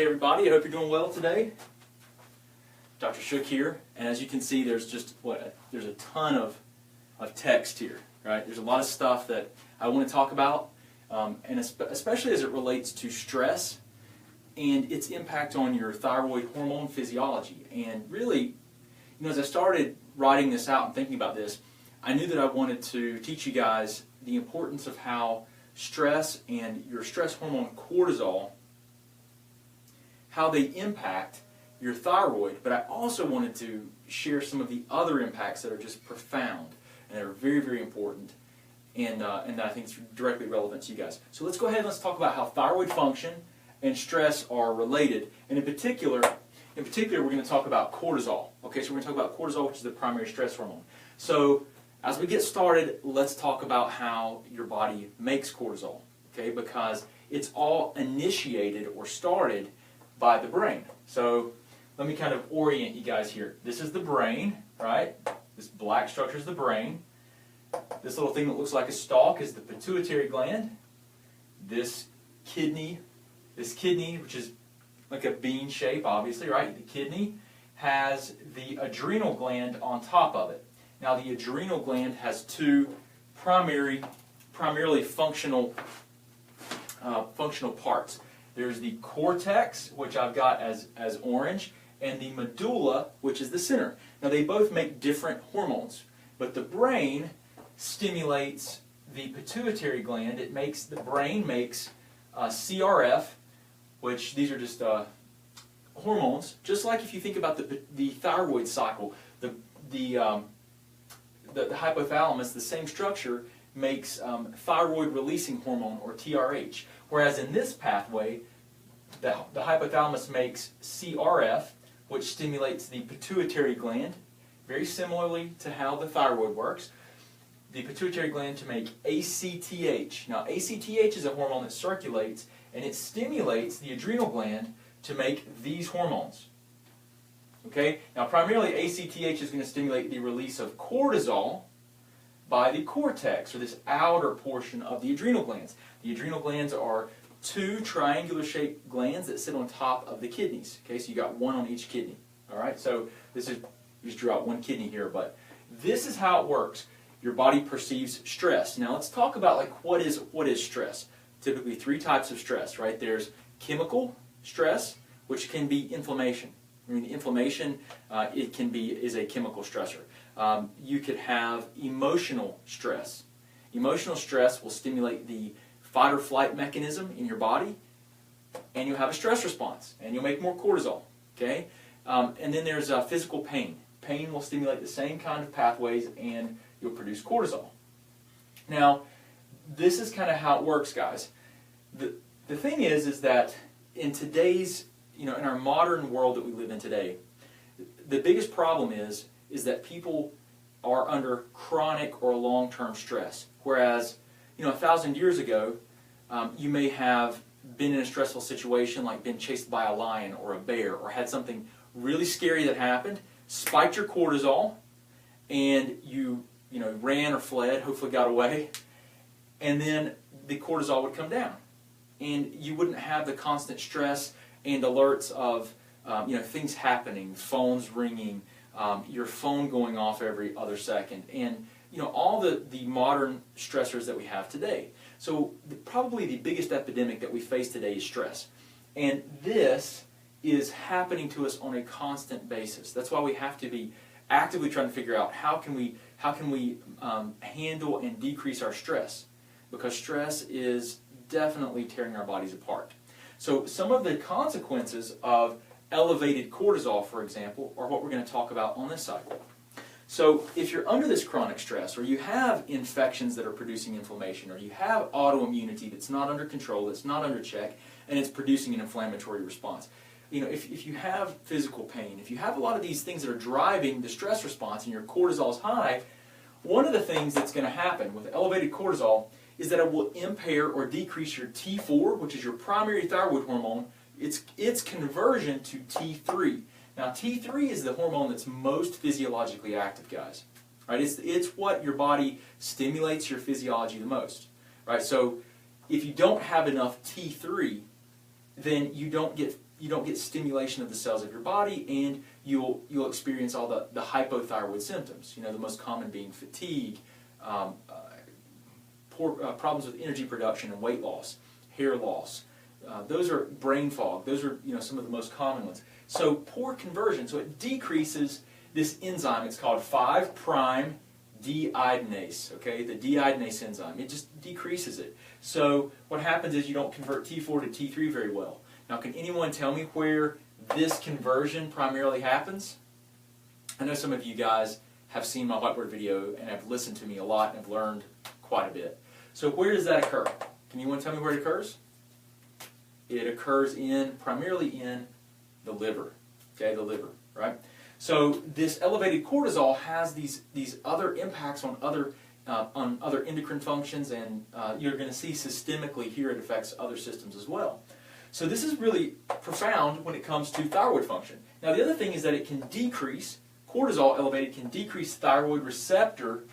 Hey everybody, I hope you're doing well today. Dr. Shook here, and as you can see there's just there's a ton of text here, right? There's a lot of stuff that I want to talk about, and especially as it relates to stress and its impact on your thyroid hormone physiology. And really, as I started writing this out and thinking about this, I knew that I wanted to teach you guys the importance of how stress and your stress hormone cortisol, how they impact your thyroid, but I also wanted to share some of the other impacts that are just profound and that are very, very important, and that I think is directly relevant to you guys. So let's go ahead and let's talk about how thyroid function and stress are related, and in particular we're going to talk about cortisol. Okay, so we're going to talk about cortisol, which is the primary stress hormone. So as we get started, let's talk about how your body makes cortisol, okay, because it's all initiated or started by the brain. So let me kind of orient you guys here. This is the brain, right? This black structure is the brain. This little thing that looks like a stalk is the pituitary gland. This kidney, which is like a bean shape, obviously, right? The kidney has the adrenal gland on top of it. Now, the adrenal gland has two primarily functional parts. There's the cortex, which I've got as orange, and the medulla, which is the center. Now, they both make different hormones, but the brain stimulates the pituitary gland. The brain makes CRF, which these are just hormones. Just like if you think about the thyroid cycle, the hypothalamus, the same structure, makes thyroid releasing hormone, or TRH. Whereas in this pathway, the hypothalamus makes CRF, which stimulates the pituitary gland, very similarly to how the thyroid works. The pituitary gland to make ACTH. Now, ACTH is a hormone that circulates, and it stimulates the adrenal gland to make these hormones. Okay? Now, primarily ACTH is going to stimulate the release of cortisol by the cortex, or this outer portion of the adrenal glands. The adrenal glands are two triangular-shaped glands that sit on top of the kidneys. Okay, so you got one on each kidney. All right, so you just drew out one kidney here, but this is how it works. Your body perceives stress. Now let's talk about what is stress. Typically three types of stress, right? There's chemical stress, which can be inflammation. I mean, inflammation is a chemical stressor. You could have emotional stress. Emotional stress will stimulate the fight or flight mechanism in your body, and you'll have a stress response, and you'll make more cortisol. Okay, and then there's physical pain. Pain will stimulate the same kind of pathways, and you'll produce cortisol. Now, this is kind of how it works, guys. The thing is that in today's, in our modern world that we live in today, the biggest problem is that people are under chronic or long-term stress. Whereas, 1,000 years ago, you may have been in a stressful situation, like been chased by a lion or a bear, or had something really scary that happened, spiked your cortisol, and you ran or fled, hopefully got away, and then the cortisol would come down. And you wouldn't have the constant stress and alerts of things happening, phones ringing, your phone going off every other second, and all the modern stressors that we have today. So probably the biggest epidemic that we face today is stress. And this is happening to us on a constant basis. That's why we have to be actively trying to figure out how can we handle and decrease our stress, because stress is definitely tearing our bodies apart. So some of the consequences of elevated cortisol, for example, are what we're going to talk about on this side. So if you're under this chronic stress, or you have infections that are producing inflammation, or you have autoimmunity that's not under control, that's not under check, and it's producing an inflammatory response. If you have physical pain, if you have a lot of these things that are driving the stress response and your cortisol is high, one of the things that's going to happen with elevated cortisol is that it will impair or decrease your T4, which is your primary thyroid hormone, its conversion to T3. Now, T3 is the hormone that's most physiologically active, guys. Right? It's what your body stimulates your physiology the most. Right? So if you don't have enough T3, then you don't get you don't get stimulation of the cells of your body, and you'll experience all the hypothyroid symptoms. You know, the most common being fatigue, poor problems with energy production and weight loss, hair loss. Those are brain fog. Those are, you know, some of the most common ones. So poor conversion. So it decreases this enzyme. It's called 5' deiodinase. Okay, the deiodinase enzyme. It just decreases it. So what happens is you don't convert T4 to T3 very well. Now, can anyone tell me where this conversion primarily happens? I know some of you guys have seen my whiteboard video and have listened to me a lot and have learned quite a bit. So where does that occur? Can anyone tell me where it occurs? It occurs primarily in the liver. Okay, the liver, right? So this elevated cortisol has these other impacts on other endocrine functions, and you're going to see systemically here it affects other systems as well. So this is really profound when it comes to thyroid function. Now the other thing is that it can decrease, cortisol elevated can decrease thyroid receptor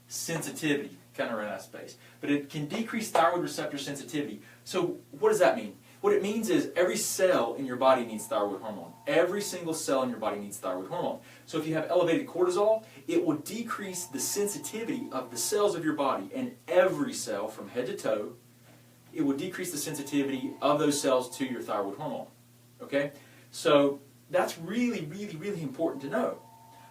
sensitivity. Kind of ran out of space. But it can decrease thyroid receptor sensitivity. So what does that mean? What it means is every cell in your body needs thyroid hormone. Every single cell in your body needs thyroid hormone. So if you have elevated cortisol, it will decrease the sensitivity of the cells of your body, and every cell from head to toe, it will decrease the sensitivity of those cells to your thyroid hormone. Okay? So that's really, really, really important to know.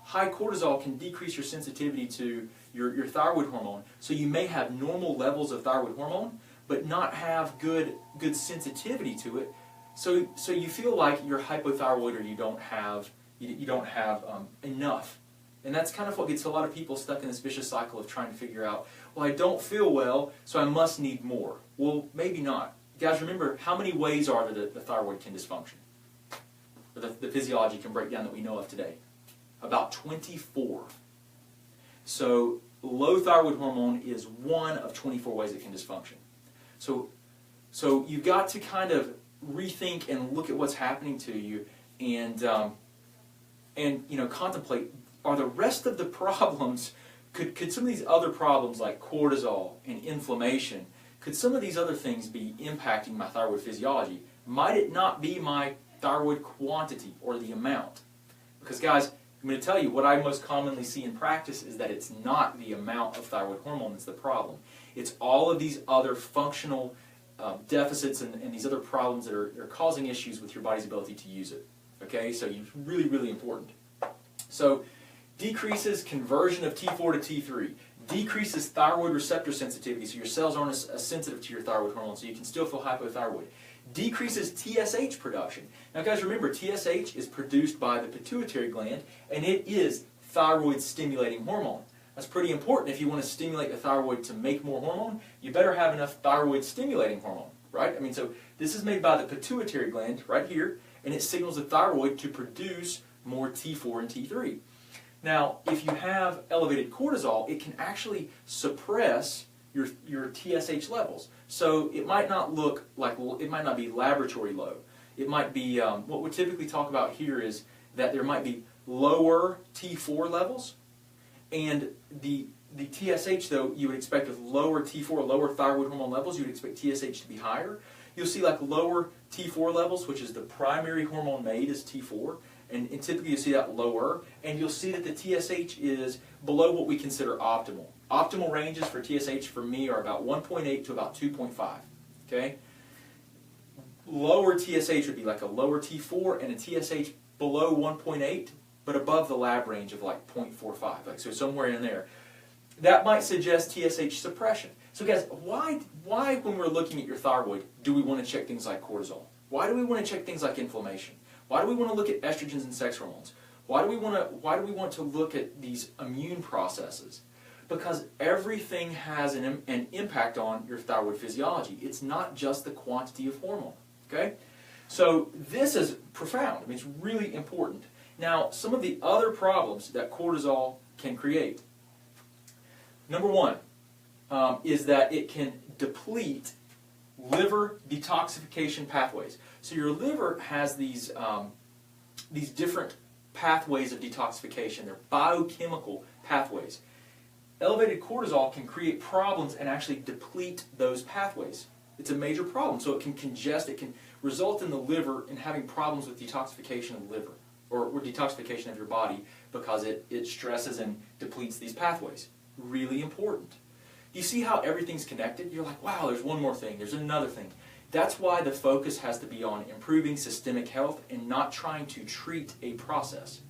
High cortisol can decrease your sensitivity to your thyroid hormone. So you may have normal levels of thyroid hormone, but not have good sensitivity to it. So you feel like you're hypothyroid, or you don't have enough. And that's kind of what gets a lot of people stuck in this vicious cycle of trying to figure out, well, I don't feel well, so I must need more. Well, maybe not. Guys, remember, how many ways are there that the thyroid can dysfunction? Or the physiology can break down that we know of today? About 24. So low thyroid hormone is one of 24 ways it can dysfunction. So you've got to kind of rethink and look at what's happening to you, and you know, contemplate, are the rest of the problems, could some of these other problems like cortisol and inflammation, could some of these other things be impacting my thyroid physiology? Might it not be my thyroid quantity or the amount? Because guys, I'm going to tell you what I most commonly see in practice is that it's not the amount of thyroid hormone that's the problem. It's all of these other functional deficits and these other problems that are causing issues with your body's ability to use it. Okay, so it's really, really important. So decreases conversion of T4 to T3, decreases thyroid receptor sensitivity, so your cells aren't as sensitive to your thyroid hormone, so you can still feel hypothyroid. Decreases TSH production. Now guys, remember, TSH is produced by the pituitary gland, and it is thyroid stimulating hormone. That's pretty important. If you want to stimulate the thyroid to make more hormone, you better have enough thyroid stimulating hormone, right? I mean, so this is made by the pituitary gland right here, and it signals the thyroid to produce more T4 and T3. Now, if you have elevated cortisol, it can actually suppress your TSH levels. So it might not look like, it might not be laboratory low. It might be, what we typically talk about here is that there might be lower T4 levels, and the TSH, though, you would expect with lower T4, lower thyroid hormone levels, you would expect TSH to be higher. You'll see like lower T4 levels, which is the primary hormone made is T4, and typically you see that lower, and you'll see that the TSH is below what we consider optimal. Optimal ranges for TSH for me are about 1.8 to about 2.5. Okay? Lower TSH would be like a lower T4 and a TSH below 1.8, but above the lab range of like 0.45, like so somewhere in there. That might suggest TSH suppression. So guys, why when we're looking at your thyroid do we want to check things like cortisol? Why do we want to check things like inflammation? Why do we want to look at estrogens and sex hormones? Why do we want to look at these immune processes? Because everything has an impact on your thyroid physiology. It's not just the quantity of hormone. Okay? So this is profound. I mean, it's really important. Now, some of the other problems that cortisol can create. Number one is that it can deplete liver detoxification pathways. So your liver has these different pathways of detoxification. They're biochemical pathways. Elevated cortisol can create problems and actually deplete those pathways. It's a major problem. So it can congest. result in the liver in having problems with detoxification of the liver, or detoxification of your body, because it stresses and depletes these pathways. Really important. You see how everything's connected? You're like, wow, there's one more thing, there's another thing. That's why the focus has to be on improving systemic health and not trying to treat a process.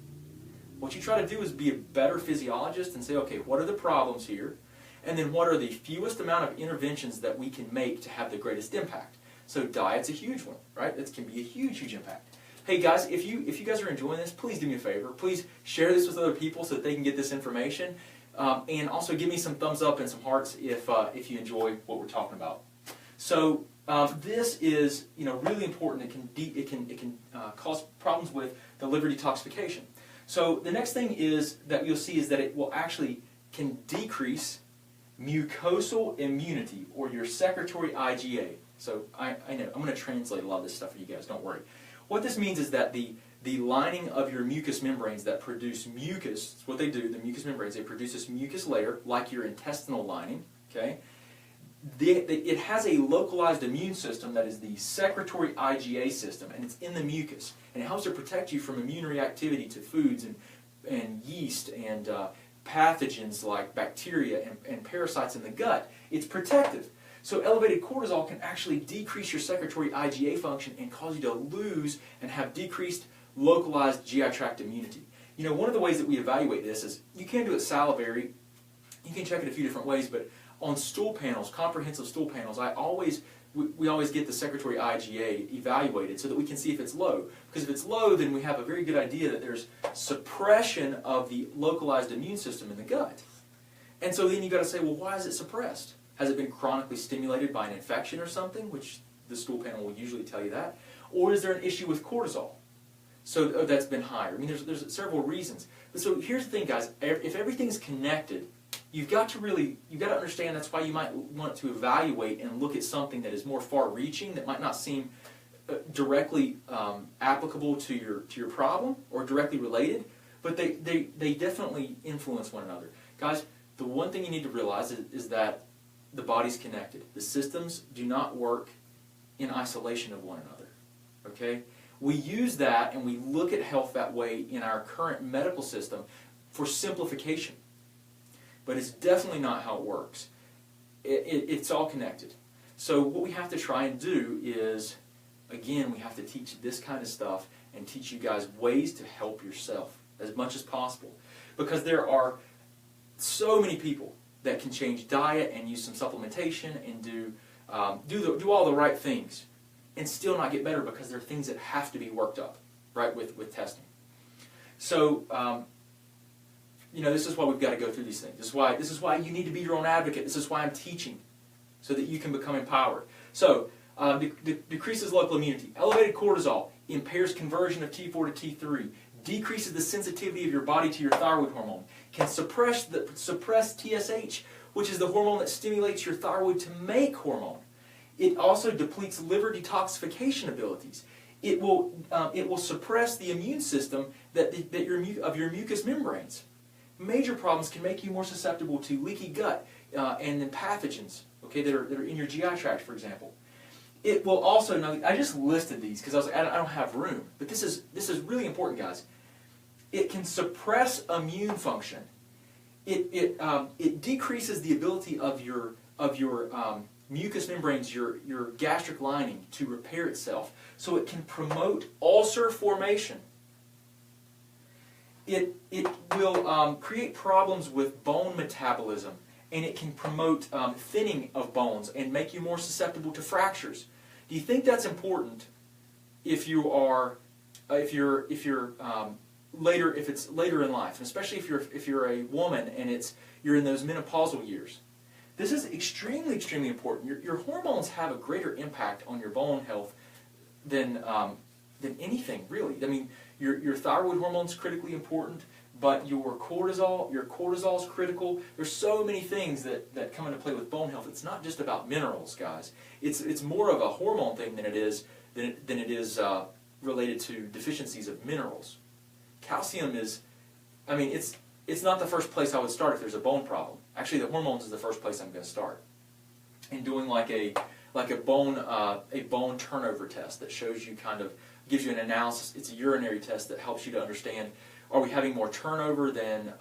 What you try to do is be a better physiologist and say, okay, what are the problems here? And then what are the fewest amount of interventions that we can make to have the greatest impact? So diet's a huge one, right? That can be a huge, huge impact. Hey guys, if you guys are enjoying this, please do me a favor. Please share this with other people so that they can get this information. And also give me some thumbs up and some hearts if you enjoy what we're talking about. So this is really important. It can cause problems with the liver detoxification. So the next thing is that you'll see is that it will actually can decrease mucosal immunity, or your secretory IgA. So I know I'm going to translate a lot of this stuff for you guys. Don't worry. What this means is that the lining of your mucous membranes that produce mucus, it's what they do, the mucous membranes, they produce this mucus layer like your intestinal lining, okay? It has a localized immune system that is the secretory IgA system, and it's in the mucus. And it helps to protect you from immune reactivity to foods and yeast and pathogens like bacteria and parasites in the gut. It's protective. So elevated cortisol can actually decrease your secretory IgA function and cause you to lose and have decreased localized GI tract immunity. One of the ways that we evaluate this is, you can do it salivary, you can check it a few different ways, but on stool panels, comprehensive stool panels, we always get the secretory IgA evaluated so that we can see if it's low. Because if it's low, then we have a very good idea that there's suppression of the localized immune system in the gut. And so then you've got to say, well, why is it suppressed? Has it been chronically stimulated by an infection or something, which the stool panel will usually tell you that? Or is there an issue with cortisol? So that's been higher. I mean, there's several reasons. But so here's the thing, guys. If everything's connected, you've got to understand that's why you might want to evaluate and look at something that is more far-reaching, that might not seem directly applicable to your problem or directly related, but they definitely influence one another. Guys, the one thing you need to realize is that the body's connected. The systems do not work in isolation of one another. Okay? We use that and we look at health that way in our current medical system for simplification. But it's definitely not how it works. It's all connected. So what we have to try and do is, again, we have to teach this kind of stuff and teach you guys ways to help yourself as much as possible. Because there are so many people that can change diet and use some supplementation and do all the right things and still not get better, because there are things that have to be worked up, right, with testing. So, this is why we've got to go through these things. This is why you need to be your own advocate. This is why I'm teaching, so that you can become empowered. So, decreases local immunity. Elevated cortisol impairs conversion of T4 to T3, decreases the sensitivity of your body to your thyroid hormone, can suppress TSH, which is the hormone that stimulates your thyroid to make hormone. It also depletes liver detoxification abilities. It will suppress the immune system of your mucous membranes. Major problems can make you more susceptible to leaky gut and then pathogens, okay, that are in your GI tract, for example. It will also, now I just listed these because I don't have room, but this is really important, guys. It can suppress immune function. It decreases the ability of your mucous membranes, your gastric lining, to repair itself. So it can promote ulcer formation. It will create problems with bone metabolism, and it can promote thinning of bones and make you more susceptible to fractures. Do you think that's important if it's later in life, and especially if you're a woman and you're in those menopausal years? This is extremely, extremely important. Your hormones have a greater impact on your bone health than anything, really. I mean, your thyroid hormone is critically important, but your cortisol is critical. There's so many things that come into play with bone health. It's not just about minerals, guys. It's more of a hormone thing than it is related to deficiencies of minerals. Calcium is, I mean, it's not the first place I would start if there's a bone problem. Actually, the hormones is the first place I'm going to start. And doing like a like a bone turnover test that shows you gives you an analysis. It's a urinary test that helps you to understand, are we having more turnover than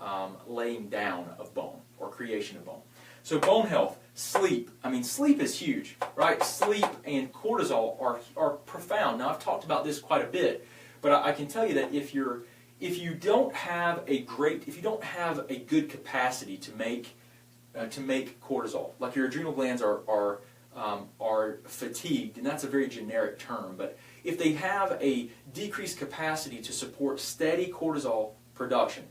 laying down of bone or creation of bone? So bone health, sleep. I mean, sleep is huge, right? Sleep and cortisol are profound. Now, I've talked about this quite a bit, but I can tell you that if you don't have a good capacity to make cortisol, like your adrenal glands are fatigued, and that's a very generic term, but if they have a decreased capacity to support steady cortisol production,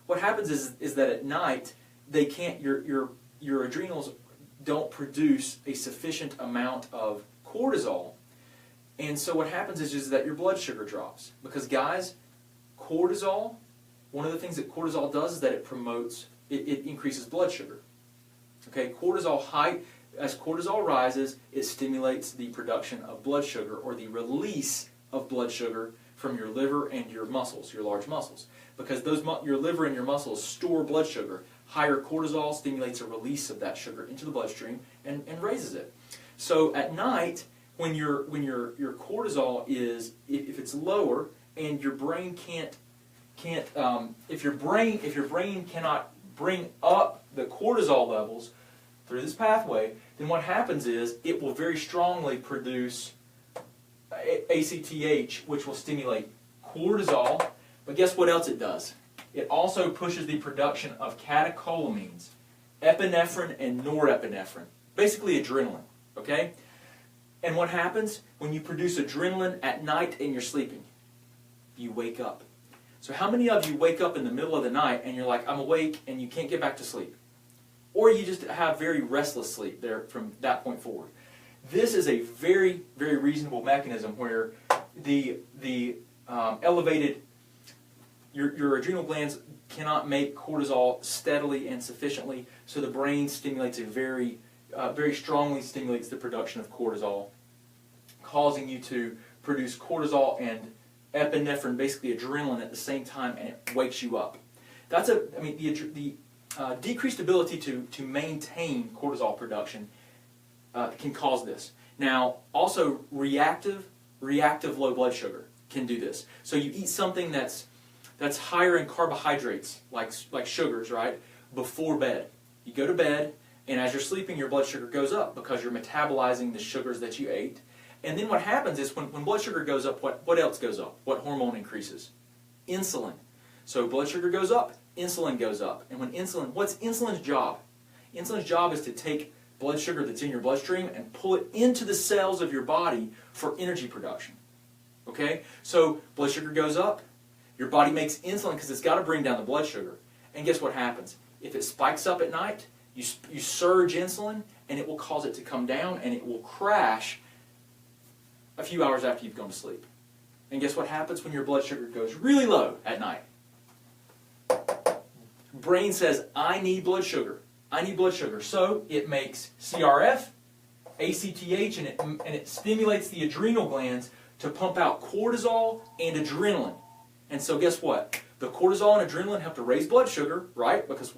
what happens is that at night they can't. Your adrenals don't produce a sufficient amount of cortisol, and so what happens is that your blood sugar drops. Because guys, cortisol, one of the things that cortisol does is that it increases blood sugar. Okay, as cortisol rises, it stimulates the production of blood sugar, or the release of blood sugar from your liver and your muscles, your large muscles. Because your liver and your muscles store blood sugar. Higher cortisol stimulates a release of that sugar into the bloodstream and raises it. So at night, when your cortisol is, if it's lower, and your brain if your brain cannot bring up the cortisol levels through this pathway, then what happens is it will very strongly produce ACTH, which will stimulate cortisol. But guess what else it does? It also pushes the production of catecholamines, epinephrine and norepinephrine, basically adrenaline, okay? And what happens when you produce adrenaline at night and you're sleeping? You wake up. So how many of you wake up in the middle of the night and you're like, I'm awake, and you can't get back to sleep? Or you just have very restless sleep there from that point forward. This is a very, very reasonable mechanism where the elevated, your adrenal glands cannot make cortisol steadily and sufficiently, so the brain stimulates very strongly stimulates the production of cortisol, causing you to produce cortisol and epinephrine, basically adrenaline, at the same time, and it wakes you up. The decreased ability to maintain cortisol production can cause this. Now, also reactive low blood sugar can do this. So you eat something that's higher in carbohydrates, like sugars, right, before bed. You go to bed, and as you're sleeping, your blood sugar goes up because you're metabolizing the sugars that you ate. And then what happens is when blood sugar goes up, what else goes up? What hormone increases? Insulin. So blood sugar goes up, insulin goes up. And what's insulin's job? Insulin's job is to take blood sugar that's in your bloodstream and pull it into the cells of your body for energy production. Okay? So blood sugar goes up, your body makes insulin because it's got to bring down the blood sugar. And guess what happens? If it spikes up at night, you surge insulin, and it will cause it to come down, and it will crash a few hours after you've gone to sleep. And guess what happens when your blood sugar goes really low at night? Brain says, I need blood sugar. I need blood sugar. So it makes CRF, ACTH, and it stimulates the adrenal glands to pump out cortisol and adrenaline. And so guess what? The cortisol and adrenaline help to raise blood sugar, right? Because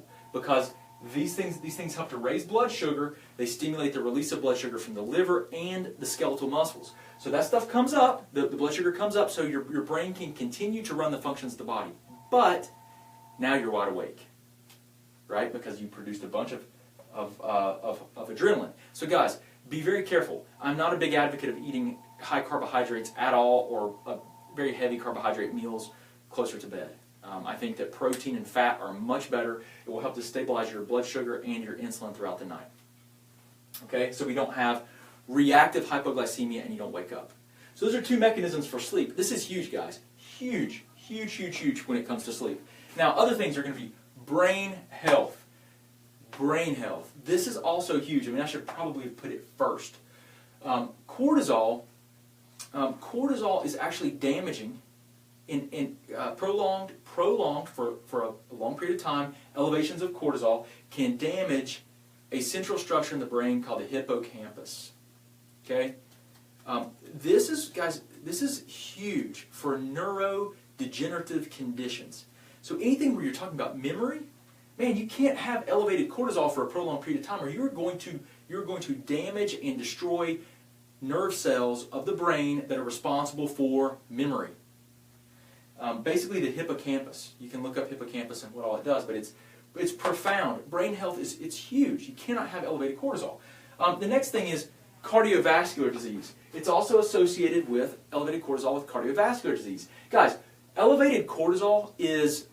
these things help to raise blood sugar. They stimulate the release of blood sugar from the liver and the skeletal muscles. So that stuff comes up, the blood sugar comes up, so your brain can continue to run the functions of the body. But now you're wide awake, right? Because you produced a bunch of adrenaline. So guys, be very careful. I'm not a big advocate of eating high carbohydrates at all, or very heavy carbohydrate meals closer to bed. I think that protein and fat are much better. It will help to stabilize your blood sugar and your insulin throughout the night. Okay, so we don't have reactive hypoglycemia and you don't wake up. So those are two mechanisms for sleep. This is huge, guys. Huge, huge, huge, huge when it comes to sleep. Now, other things are going to be brain health. Brain health. This is also huge. I mean, I should probably put it first. Cortisol is actually damaging in prolonged for a long period of time. Elevations of cortisol can damage a central structure in the brain called the hippocampus. Okay, this is huge for neurodegenerative conditions. So anything where you're talking about memory, man, you can't have elevated cortisol for a prolonged period of time, or you're going to you're going to damage and destroy nerve cells of the brain that are responsible for memory. Basically the hippocampus. You can look up hippocampus and what all it does, but it's profound. Brain health it's huge. You cannot have elevated cortisol. The next thing is cardiovascular disease. It's also associated with elevated cortisol with cardiovascular disease. Guys, elevated cortisol is,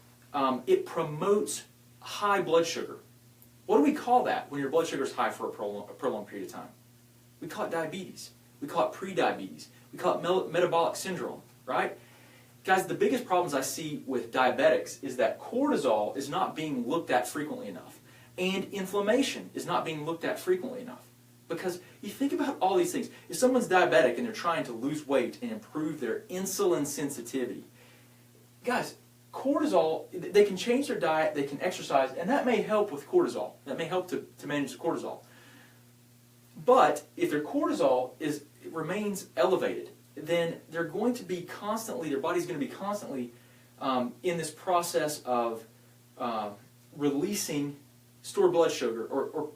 it promotes high blood sugar. What do we call that when your blood sugar is high for a prolonged period of time? We call it diabetes. We call it prediabetes. We call it metabolic syndrome, right? Guys, the biggest problems I see with diabetics is that cortisol is not being looked at frequently enough, and inflammation is not being looked at frequently enough. Because you think about all these things. If someone's diabetic and they're trying to lose weight and improve their insulin sensitivity, guys, cortisol, they can change their diet, they can exercise, and that may help with cortisol. That may help to manage the cortisol. But if their cortisol remains elevated, then they're going to be constantly, their body's going to be constantly in this process of releasing stored blood sugar, or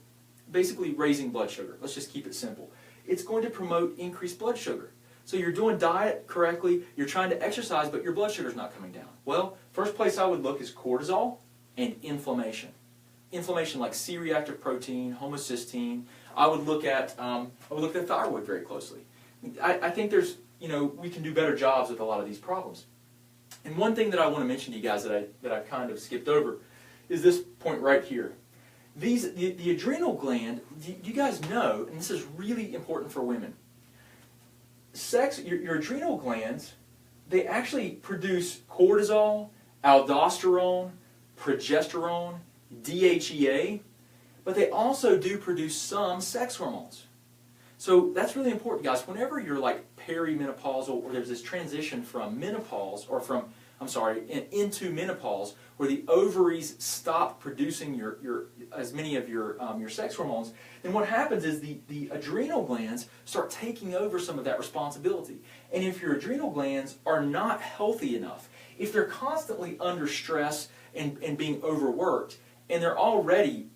basically raising blood sugar. Let's just keep it simple. It's going to promote increased blood sugar. So you're doing diet correctly, you're trying to exercise, but your blood sugar's not coming down. Well, first place I would look is cortisol and inflammation. Inflammation like C-reactive protein, homocysteine. I would look at thyroid very closely. I think there's, we can do better jobs with a lot of these problems. And one thing that I want to mention to you guys that I kind of skipped over is this point right here. The adrenal gland, you guys know, and this is really important for women, your adrenal glands, they actually produce cortisol, aldosterone, progesterone, DHEA, but they also do produce some sex hormones. So that's really important, guys. Whenever you're like perimenopausal, or there's this transition from menopause, or into menopause, where the ovaries stop producing as many of your sex hormones, then what happens is the adrenal glands start taking over some of that responsibility. And if your adrenal glands are not healthy enough, if they're constantly under stress and being overworked, and they're already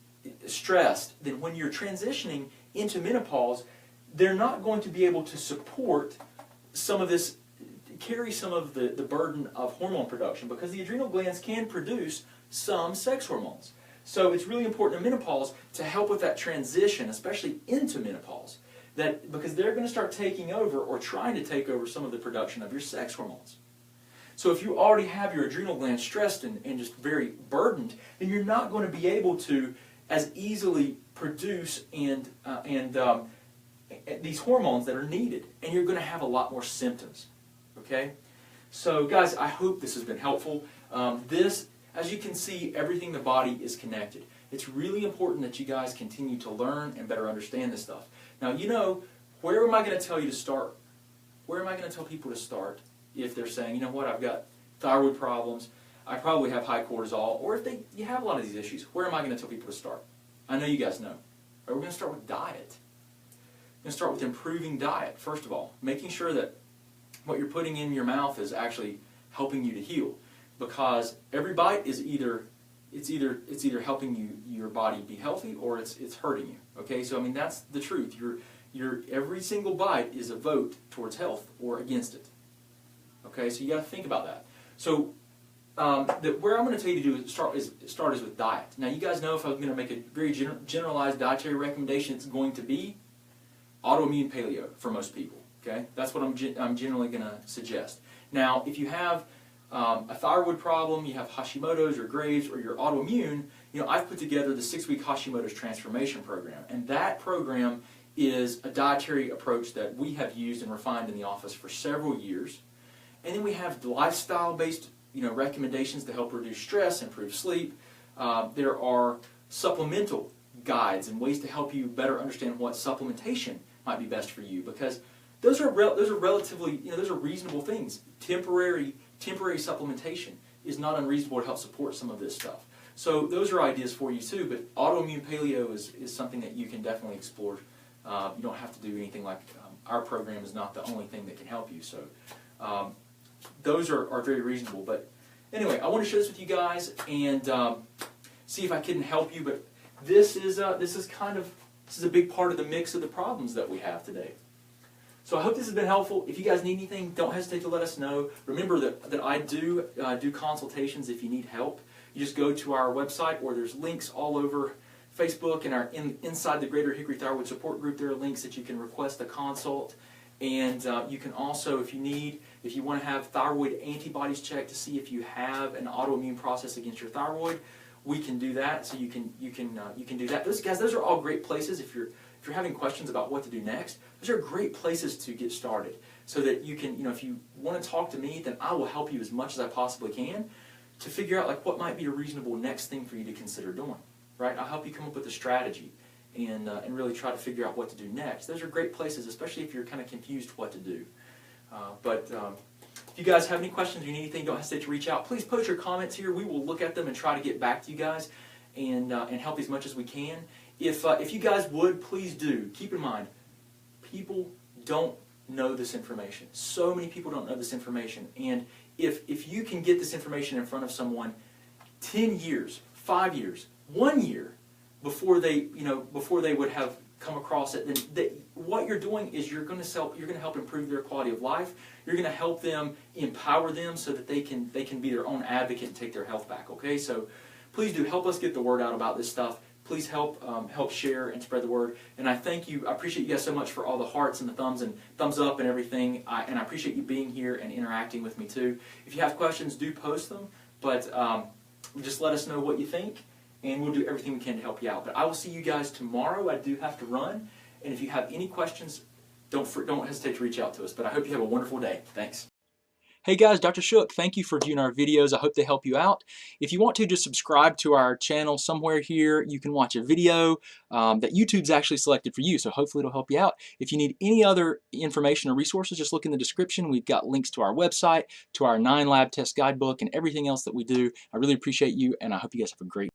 stressed, then when you're transitioning into menopause, they're not going to be able to support some of this, carry some of the burden of hormone production, because the adrenal glands can produce some sex hormones. So it's really important in menopause to help with that transition, especially into menopause, because they're going to start taking over, or trying to take over, some of the production of your sex hormones. So if you already have your adrenal glands stressed and just very burdened, then you're not going to be able to as easily produce these hormones that are needed, and you're going to have a lot more symptoms. Okay? So guys, I hope this has been helpful. As you can see, everything in the body is connected. It's really important that you guys continue to learn and better understand this stuff. Now, where am I going to tell you to start? Where am I going to tell people to start if they're saying, you know what, I've got thyroid problems, I probably have high cortisol, or if you have a lot of these issues, where am I going to tell people to start? I know you guys know. We're going to start with diet. We're going to start with improving diet, first of all. Making sure that what you're putting in your mouth is actually helping you to heal. Because every bite is either helping your body be healthy, or it's hurting you. Okay, so I mean, that's the truth. Every single bite is a vote towards health or against it. Okay, so you got to think about that. So where I'm going to tell you to do start is with diet. Now, you guys know, if I'm going to make a very generalized dietary recommendation, it's going to be autoimmune paleo for most people. Okay, that's what I'm generally going to suggest. Now, if you have a thyroid problem, you have Hashimoto's or Graves', or you're autoimmune, I've put together the 6-week Hashimoto's transformation program, and that program is a dietary approach that we have used and refined in the office for several years. And then we have lifestyle-based, recommendations to help reduce stress, improve sleep. There are supplemental guides and ways to help you better understand what supplementation might be best for you, because those are relatively, those are reasonable things. Temporary supplementation is not unreasonable to help support some of this stuff. So those are ideas for you too, but autoimmune paleo is something that you can definitely explore. You don't have to do anything like, our program is not the only thing that can help you. So those are very reasonable. But anyway, I want to share this with you guys and see if I can help you. But this is kind of This is a big part of the mix of the problems that we have today. So I hope this has been helpful. If you guys need anything, don't hesitate to let us know. Remember that I do consultations if you need help. You just go to our website, or there's links all over Facebook and our inside the Greater Hickory Thyroid Support Group. There are links that you can request a consult. And you can also, if you want to have thyroid antibodies checked to see if you have an autoimmune process against your thyroid, we can do that. So you can do that. Those are all great places if you're having questions about what to do next. Those are great places to get started, so that you can, if you want to talk to me, then I will help you as much as I possibly can to figure out like what might be a reasonable next thing for you to consider doing. Right? I'll help you come up with a strategy and really try to figure out what to do next. Those are great places, especially if you're kind of confused what to do. But if you guys have any questions or you need anything, don't hesitate to reach out. Please post your comments here. We will look at them and try to get back to you guys and help as much as we can. If you guys would, please do. Keep in mind, people don't know this information. So many people don't know this information. And if you can get this information in front of someone 10 years, 5 years, 1 year before they would have come across it, then what you're doing is you're going to help improve their quality of life. You're going to help them, empower them so that they can be their own advocate and take their health back. Okay, so please do help us get the word out about this stuff. Please help share and spread the word. And I thank you. I appreciate you guys so much for all the hearts and the thumbs up and everything. And I appreciate you being here and interacting with me too. If you have questions, do post them. But just let us know what you think, and we'll do everything we can to help you out. But I will see you guys tomorrow. I do have to run. And if you have any questions, don't hesitate to reach out to us. But I hope you have a wonderful day. Thanks. Hey guys, Dr. Shook, thank you for viewing our videos. I hope they help you out. If you want to, just subscribe to our channel somewhere here. You can watch a video that YouTube's actually selected for you, so hopefully it'll help you out. If you need any other information or resources, just look in the description. We've got links to our website, to our 9 lab test guidebook, and everything else that we do. I really appreciate you, and I hope you guys have a great